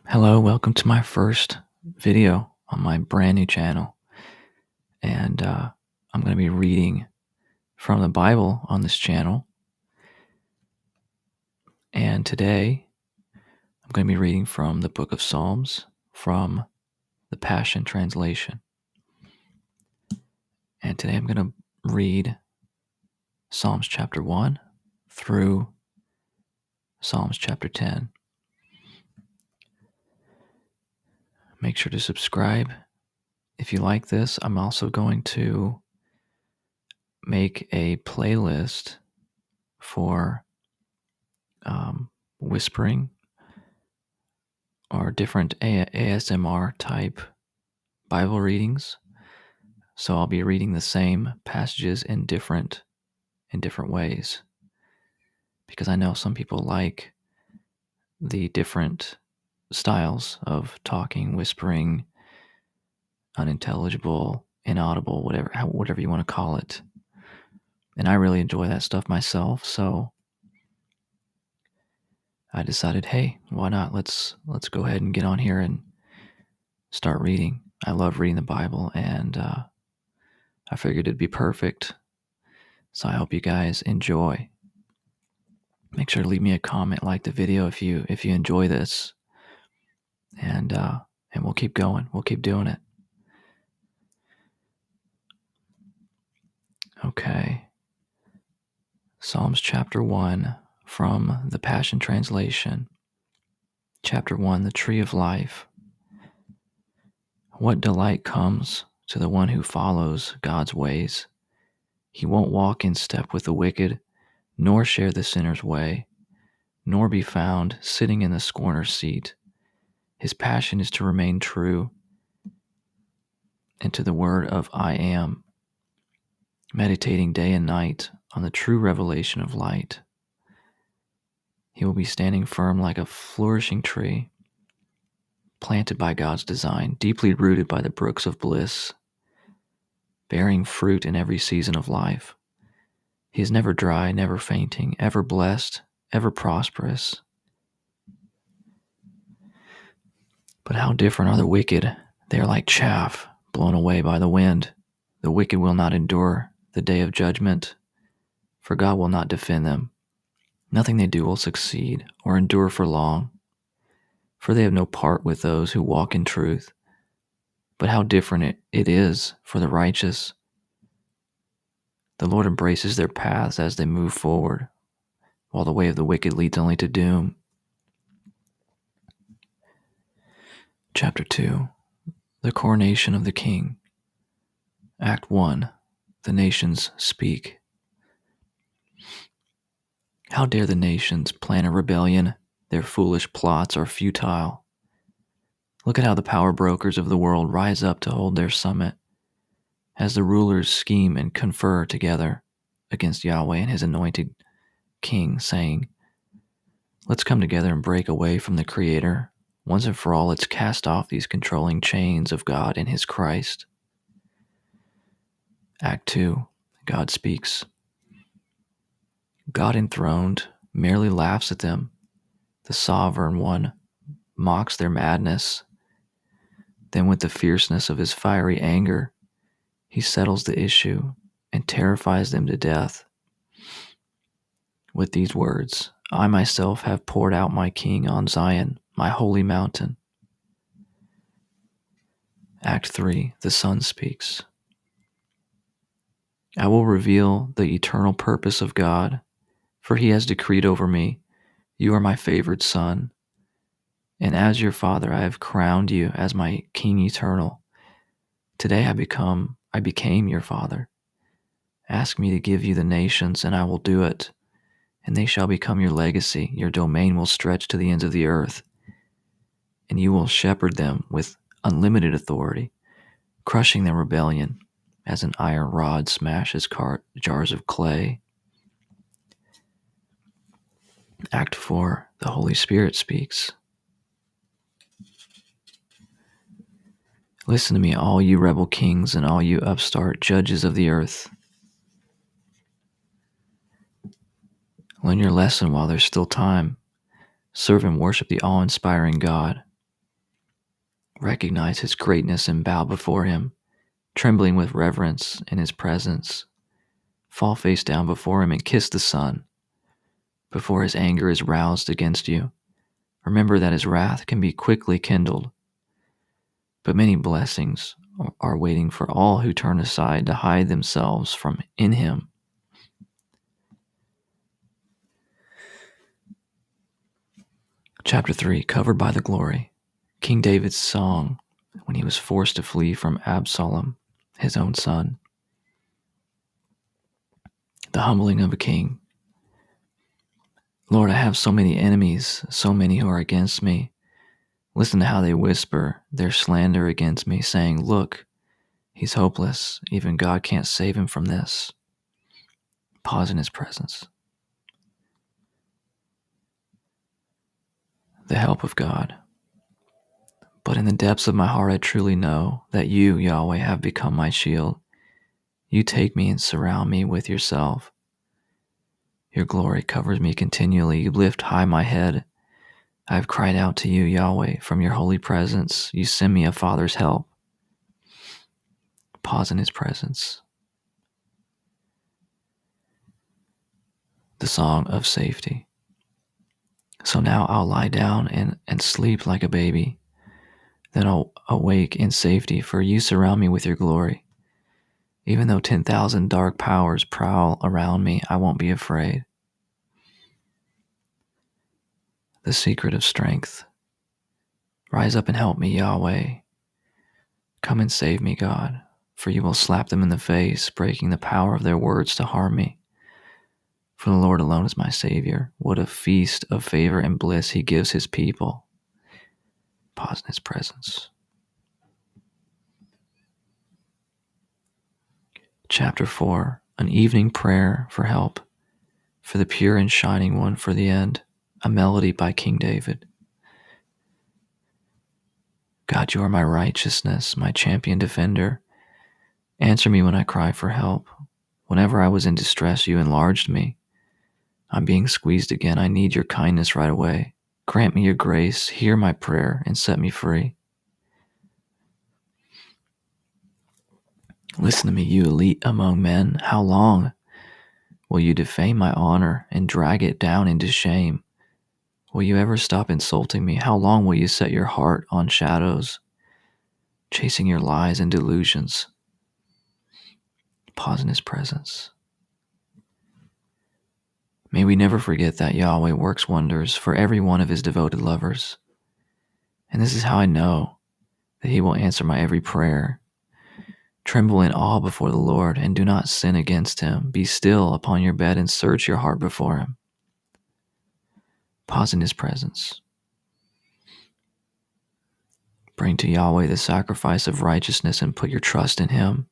Hello, welcome to my first video on my brand new channel. And I'm going to be reading from the Bible on this channel. And today I'm going to be reading from the book of Psalms from the Passion Translation. And today I'm going to read Psalms chapter 1 through Psalms chapter 10. Make sure to subscribe if you like this. I'm also going to make a playlist for whispering or different ASMR type Bible readings. So I'll be reading the same passages in different ways, because I know some people like the different styles of talking, whispering, unintelligible, inaudible, whatever you want to call it. And I really enjoy that stuff myself, so I decided, hey, why not? Let's go ahead and get on here and start reading. I love reading the Bible, and I figured it'd be perfect. So I hope you guys enjoy. Make sure to leave me a comment, like the video if you enjoy this, and we'll keep going. We'll keep doing it. Okay. Psalms chapter 1 from the Passion Translation. Chapter 1, the Tree of Life. What delight comes to the one who follows God's ways. He won't walk in step with the wicked, nor share the sinner's way, nor be found sitting in the scorner's seat. His passion is to remain true and to the word of I am, meditating day and night on the true revelation of light. He will be standing firm like a flourishing tree, planted by God's design, deeply rooted by the brooks of bliss, bearing fruit in every season of life. He is never dry, never fainting, ever blessed, ever prosperous. But how different are the wicked? They are like chaff blown away by the wind. The wicked will not endure the day of judgment, for God will not defend them. Nothing they do will succeed or endure for long, for they have no part with those who walk in truth. But how different it is for the righteous. The Lord embraces their paths as they move forward, while the way of the wicked leads only to doom. Chapter 2, the coronation of the king. Act 1, the nations speak. How dare the nations plan a rebellion? Their foolish plots are futile. Look at how the power brokers of the world rise up to hold their summit, as the rulers scheme and confer together against Yahweh and his anointed king, saying, let's come together and break away from the Creator. Once and for all, let's cast off these controlling chains of God and his Christ. Act 2, God speaks. God enthroned merely laughs at them. The sovereign one mocks their madness. Then with the fierceness of his fiery anger, he settles the issue and terrifies them to death. With these words, I myself have poured out my king on Zion, my holy mountain. Act 3, the Son speaks. I will reveal the eternal purpose of God, for he has decreed over me, you are my favored son, and as your father I have crowned you as my king eternal. Today I became your father. Ask me to give you the nations, and I will do it, and they shall become your legacy. Your domain will stretch to the ends of the earth, and you will shepherd them with unlimited authority, crushing their rebellion as an iron rod smashes jars of clay. Act 4, the Holy Spirit speaks. Listen to me, all you rebel kings and all you upstart judges of the earth. Learn your lesson while there's still time. Serve and worship the awe-inspiring God. Recognize his greatness and bow before him, trembling with reverence in his presence. Fall face down before him and kiss the Son before his anger is roused against you. Remember that his wrath can be quickly kindled, but many blessings are waiting for all who turn aside to hide themselves from in him. Chapter 3, Covered by the Glory. King David's song when he was forced to flee from Absalom, his own son. The humbling of a king. Lord, I have so many enemies, so many who are against me. Listen to how they whisper their slander against me, saying, "Look, he's hopeless. Even God can't save him from this." Pause in his presence. The help of God. But in the depths of my heart, I truly know that you, Yahweh, have become my shield. You take me and surround me with yourself. Your glory covers me continually. You lift high my head. I have cried out to you, Yahweh, from your holy presence. You send me a father's help. Pause in his presence. The song of safety. So now I'll lie down and sleep like a baby. Then I'll awake in safety, for you surround me with your glory. Even though 10,000 dark powers prowl around me, I won't be afraid. The secret of strength. Rise up and help me, Yahweh. Come and save me, God, for you will slap them in the face, breaking the power of their words to harm me. For the Lord alone is my Savior. What a feast of favor and bliss he gives his people. Pause in his presence. Chapter 4, An Evening Prayer for Help, for the Pure and Shining One for the End, a melody by King David. God, you are my righteousness, my champion defender. Answer me when I cry for help. Whenever I was in distress, you enlarged me. I'm being squeezed again. I need your kindness right away. Grant me your grace, hear my prayer, and set me free. Listen to me, you elite among men. How long will you defame my honor and drag it down into shame? Will you ever stop insulting me? How long will you set your heart on shadows, chasing your lies and delusions? Pause in his presence. May we never forget that Yahweh works wonders for every one of his devoted lovers. And this is how I know that he will answer my every prayer. Tremble in awe before the Lord and do not sin against him. Be still upon your bed and search your heart before him. Pause in his presence. Bring to Yahweh the sacrifice of righteousness and put your trust in him.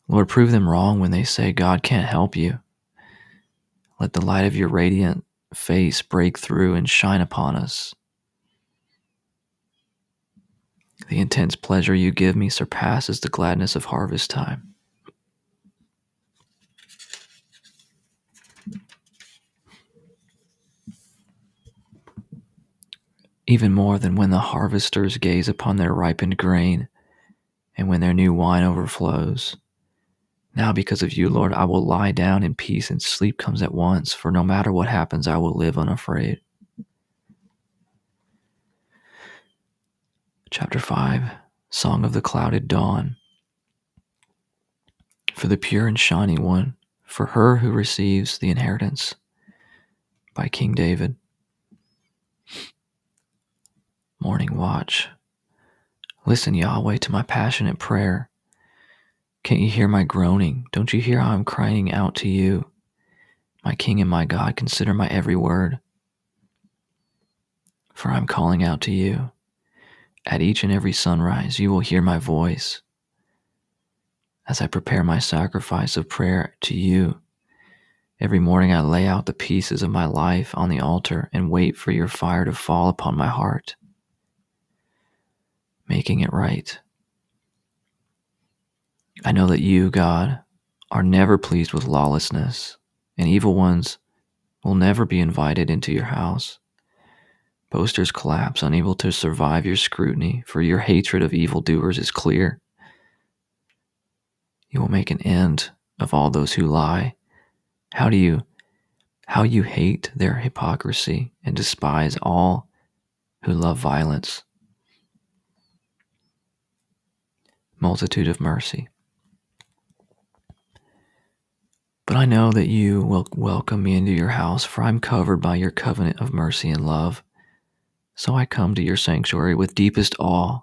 Lord, prove them wrong when they say God can't help you. Let the light of your radiant face break through and shine upon us. The intense pleasure you give me surpasses the gladness of harvest time. Even more than when the harvesters gaze upon their ripened grain and when their new wine overflows. Now because of you, Lord, I will lie down in peace and sleep comes at once, for no matter what happens, I will live unafraid. Chapter 5, Song of the Clouded Dawn. For the pure and shining one, for her who receives the inheritance, by King David. Morning watch. Listen, Yahweh, to my passionate prayer. Can't you hear my groaning? Don't you hear how I'm crying out to you? My King and my God, consider my every word. For I'm calling out to you. At each and every sunrise, you will hear my voice. As I prepare my sacrifice of prayer to you, every morning I lay out the pieces of my life on the altar and wait for your fire to fall upon my heart, making it right. I know that you, God, are never pleased with lawlessness, and evil ones will never be invited into your house. Boasters collapse, unable to survive your scrutiny, for your hatred of evildoers is clear. You will make an end of all those who lie. How you hate their hypocrisy and despise all who love violence. Multitude of mercy. But I know that you will welcome me into your house, for I'm covered by your covenant of mercy and love. So I come to your sanctuary with deepest awe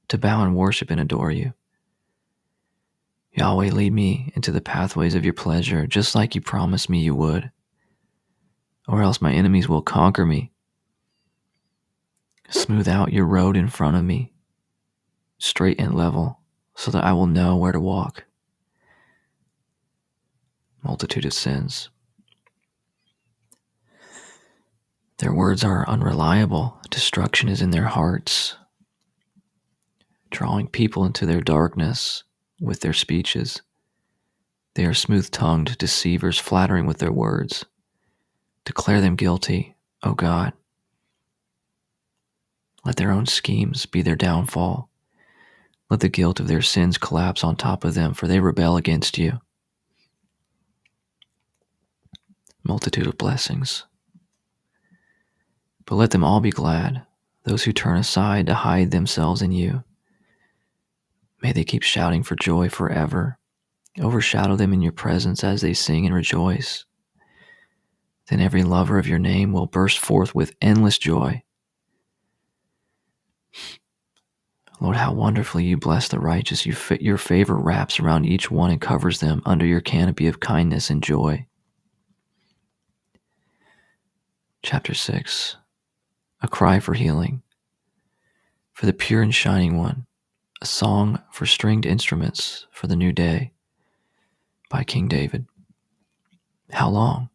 to bow and worship and adore you. Yahweh, lead me into the pathways of your pleasure, just like you promised me you would, or else my enemies will conquer me. Smooth out your road in front of me, straight and level, so that I will know where to walk. Multitude of sins. Their words are unreliable. Destruction is in their hearts, drawing people into their darkness with their speeches. They are smooth-tongued deceivers, flattering with their words. Declare them guilty, O God. Let their own schemes be their downfall. Let the guilt of their sins collapse on top of them, for they rebel against you. Multitude of blessings. But let them all be glad, those who turn aside to hide themselves in you. May they keep shouting for joy forever. Overshadow them in your presence as they sing and rejoice. Then every lover of your name will burst forth with endless joy. Lord, how wonderfully you bless the righteous. Your favor wraps around each one and covers them under your canopy of kindness and joy. Chapter 6. A cry for healing. For the pure and shining one, a song for stringed instruments for the new day, by King David. How long?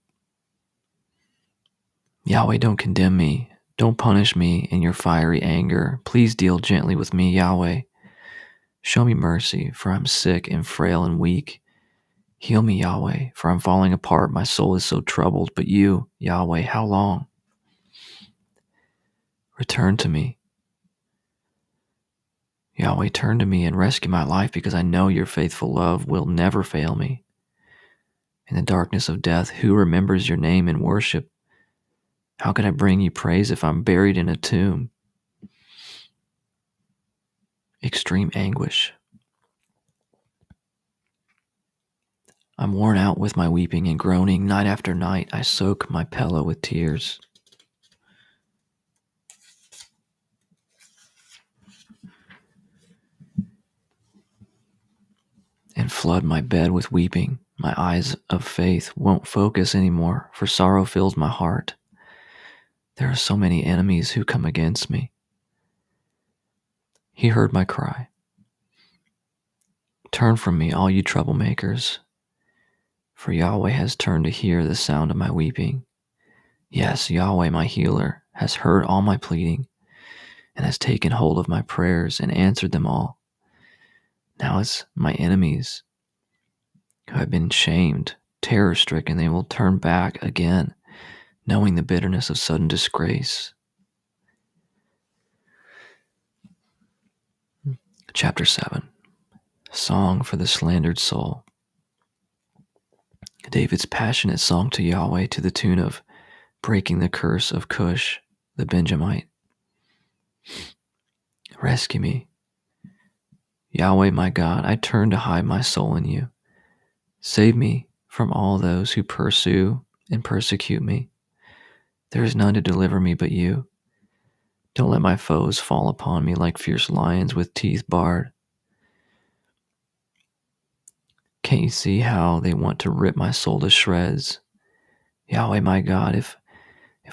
Yahweh, don't condemn me. Don't punish me in your fiery anger. Please deal gently with me, Yahweh. Show me mercy, for I'm sick and frail and weak. Heal me, Yahweh, for I'm falling apart. My soul is so troubled. But you, Yahweh, how long? Return to me. Yahweh, turn to me and rescue my life, because I know your faithful love will never fail me. In the darkness of death, who remembers your name in worship? How can I bring you praise if I'm buried in a tomb? Extreme anguish. I'm worn out with my weeping and groaning. Night after night, I soak my pillow with tears. And flood my bed with weeping. My eyes of faith won't focus anymore, for sorrow fills my heart. There are so many enemies who come against me. He heard my cry. Turn from me, all you troublemakers, for Yahweh has turned to hear the sound of my weeping. Yes, Yahweh, my healer, has heard all my pleading and has taken hold of my prayers and answered them all. Now it's my enemies who have been shamed, terror-stricken, they will turn back again, knowing the bitterness of sudden disgrace. Chapter 7. Song for the slandered soul. David's passionate song to Yahweh to the tune of Breaking the Curse of Cush, the Benjamite. Rescue me. Yahweh, my God, I turn to hide my soul in you. Save me from all those who pursue and persecute me. There is none to deliver me but you. Don't let my foes fall upon me like fierce lions with teeth bared. Can't you see how they want to rip my soul to shreds? Yahweh, my God, if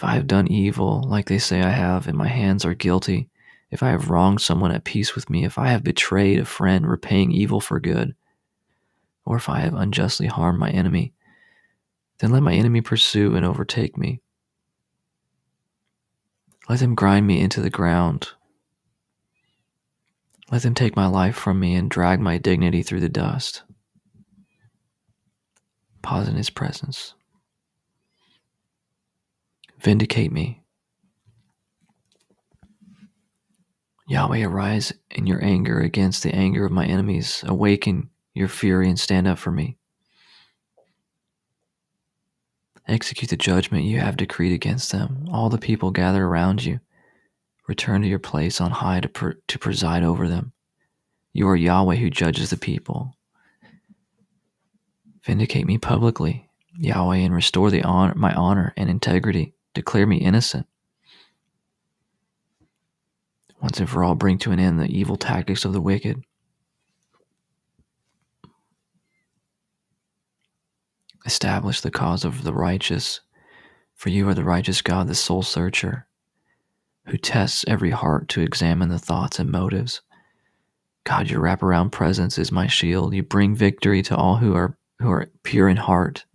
I have done evil like they say I have, and my hands are guilty, if I have wronged someone at peace with me, if I have betrayed a friend repaying evil for good, or if I have unjustly harmed my enemy, then let my enemy pursue and overtake me. Let them grind me into the ground. Let them take my life from me and drag my dignity through the dust. Pause in his presence. Vindicate me. Yahweh, arise in your anger against the anger of my enemies. Awaken your fury and stand up for me. Execute the judgment you have decreed against them. All the people gather around you. Return to your place on high to preside over them. You are Yahweh who judges the people. Vindicate me publicly, Yahweh, and restore my honor and integrity. Declare me innocent. Once and for all, bring to an end the evil tactics of the wicked. Establish the cause of the righteous, for you are the righteous God, the soul searcher, who tests every heart to examine the thoughts and motives. God, your wraparound presence is my shield. You bring victory to all who are pure in heart.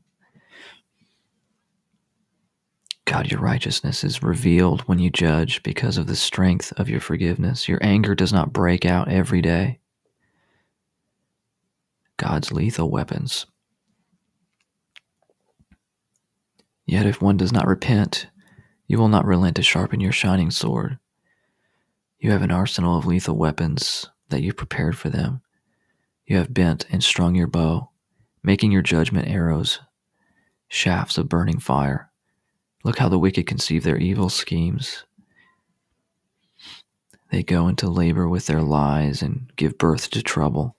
God, your righteousness is revealed when you judge because of the strength of your forgiveness. Your anger does not break out every day. God's lethal weapons. Yet if one does not repent, you will not relent to sharpen your shining sword. You have an arsenal of lethal weapons that you've prepared for them. You have bent and strung your bow, making your judgment arrows, shafts of burning fire. Look how the wicked conceive their evil schemes. They go into labor with their lies and give birth to trouble.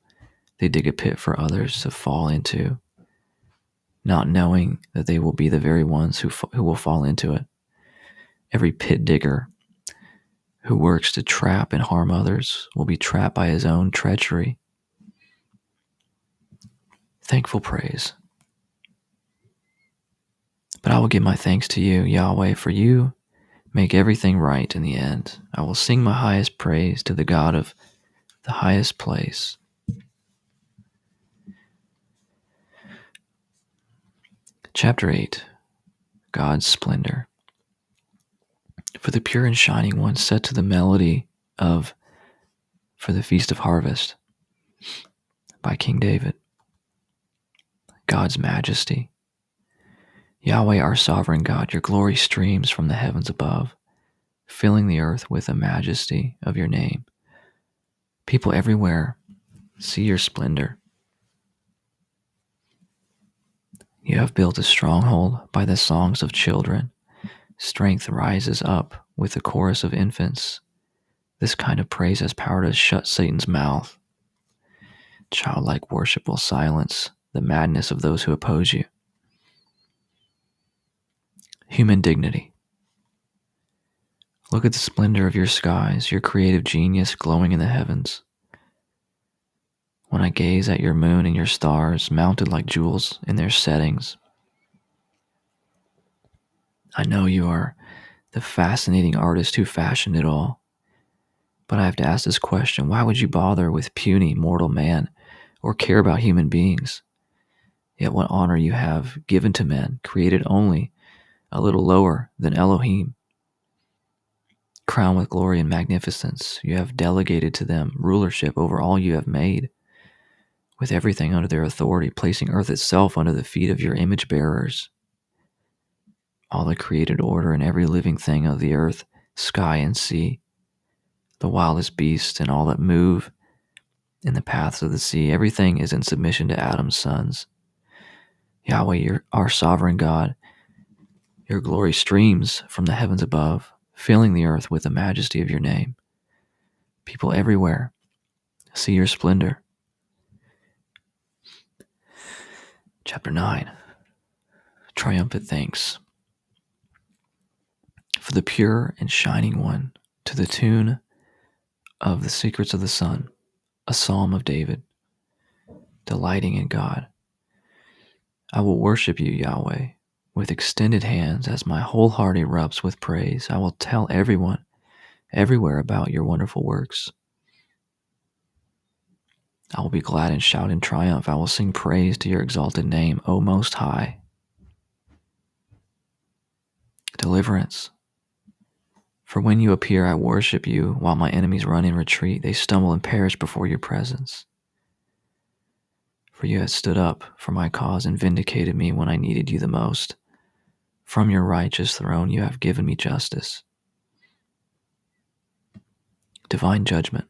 They dig a pit for others to fall into, not knowing that they will be the very ones who will fall into it. Every pit digger who works to trap and harm others will be trapped by his own treachery. Thankful praise. But I will give my thanks to you, Yahweh, for you make everything right in the end. I will sing my highest praise to the God of the highest place. Chapter 8, God's Splendor. For the pure and shining one, set to the melody of For the Feast of Harvest by King David. God's majesty. Yahweh, our sovereign God, your glory streams from the heavens above, filling the earth with the majesty of your name. People everywhere see your splendor. You have built a stronghold by the songs of children. Strength rises up with the chorus of infants. This kind of praise has power to shut Satan's mouth. Childlike worship will silence the madness of those who oppose you. Human dignity. Look at the splendor of your skies, your creative genius glowing in the heavens. When I gaze at your moon and your stars, mounted like jewels in their settings, I know you are the fascinating artist who fashioned it all. But I have to ask this question: why would you bother with puny mortal man or care about human beings? Yet what honor you have given to men, created only a little lower than Elohim. Crowned with glory and magnificence, you have delegated to them rulership over all you have made, with everything under their authority, placing earth itself under the feet of your image bearers. All the created order and every living thing of the earth, sky and sea, the wildest beasts and all that move in the paths of the sea, everything is in submission to Adam's sons. Yahweh, our sovereign God, your glory streams from the heavens above, filling the earth with the majesty of your name. People everywhere see your splendor. Chapter 9, Triumphant Thanks. For the pure and shining one, to the tune of the secrets of the sun, a psalm of David, delighting in God. I will worship you, Yahweh, with extended hands as my whole heart erupts with praise. I will tell everyone, everywhere about your wonderful works. I will be glad and shout in triumph. I will sing praise to your exalted name, O Most High. Deliverance. For when you appear, I worship you, while my enemies run in retreat. They stumble and perish before your presence. For you have stood up for my cause and vindicated me when I needed you the most. From your righteous throne you have given me justice. divine judgment.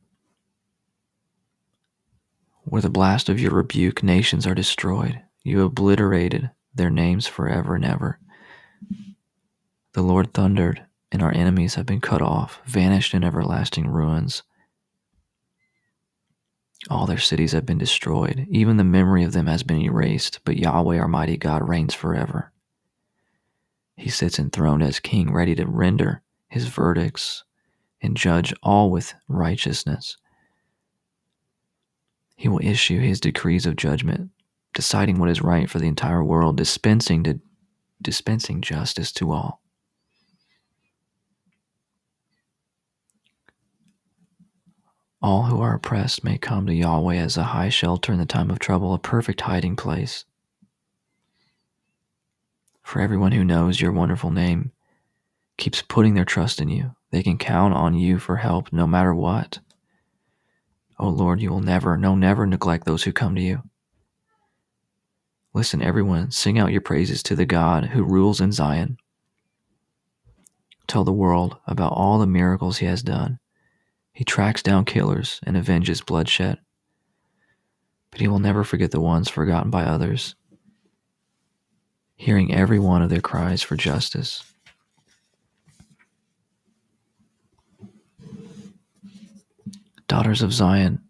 Where the blast of your rebuke, nations are destroyed. You obliterated their names forever and ever. The Lord thundered, and our enemies have been cut off, vanished in everlasting ruins. All their cities have been destroyed. Even the memory of them has been erased, but Yahweh, our mighty God, reigns forever. He sits enthroned as king, ready to render his verdicts and judge all with righteousness. He will issue his decrees of judgment, deciding what is right for the entire world, dispensing justice to all. All who are oppressed may come to Yahweh as a high shelter in the time of trouble, a perfect hiding place. For everyone who knows your wonderful name keeps putting their trust in you. They can count on you for help no matter what. Oh Lord, you will never neglect those who come to you. Listen, everyone, sing out your praises to the God who rules in Zion. Tell the world about all the miracles he has done. He tracks down killers and avenges bloodshed. But he will never forget the ones forgotten by others, hearing every one of their cries for justice. Daughters of Zion,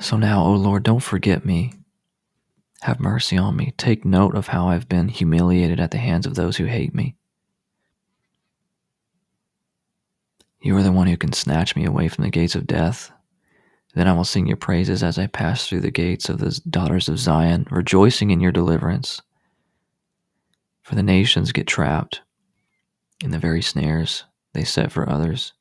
so now, O Lord, don't forget me. Have mercy on me. Take note of how I've been humiliated at the hands of those who hate me. You are the one who can snatch me away from the gates of death. Then I will sing your praises as I pass through the gates of the daughters of Zion, rejoicing in your deliverance. For the nations get trapped in the very snares they set for others.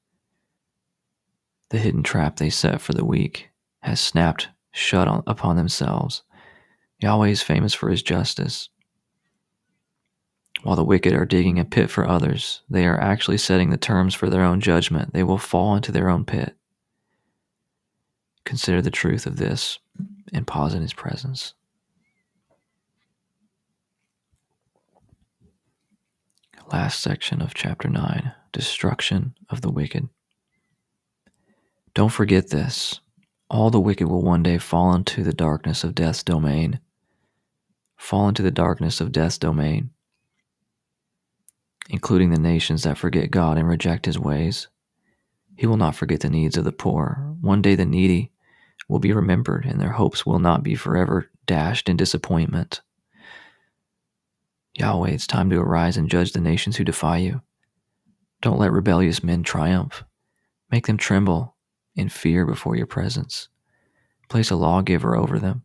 The hidden trap they set for the weak has snapped shut upon themselves. Yahweh is famous for his justice. While the wicked are digging a pit for others, they are actually setting the terms for their own judgment. They will fall into their own pit. Consider the truth of this and pause in his presence. Last section of chapter 9, destruction of the wicked. Don't forget this. All the wicked will one day fall into the darkness of death's domain. Fall into the darkness of death's domain, including the nations that forget God and reject his ways. He will not forget the needs of the poor. One day the needy will be remembered, and their hopes will not be forever dashed in disappointment. Yahweh, it's time to arise and judge the nations who defy you. Don't let rebellious men triumph. Make them tremble in fear before your presence. Place a lawgiver over them.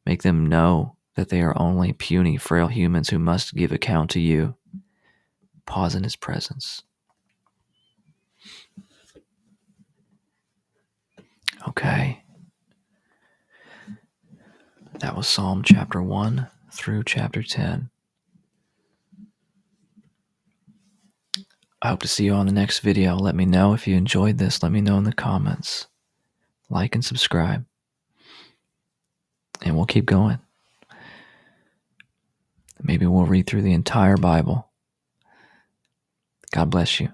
Make them know that they are only puny, frail humans who must give account to you. Pause in his presence. Okay. That was Psalm chapter 1 through chapter 10. I hope to see you on the next video. Let me know if you enjoyed this. Let me know in the comments. Like and subscribe. And we'll keep going. Maybe we'll read through the entire Bible. God bless you.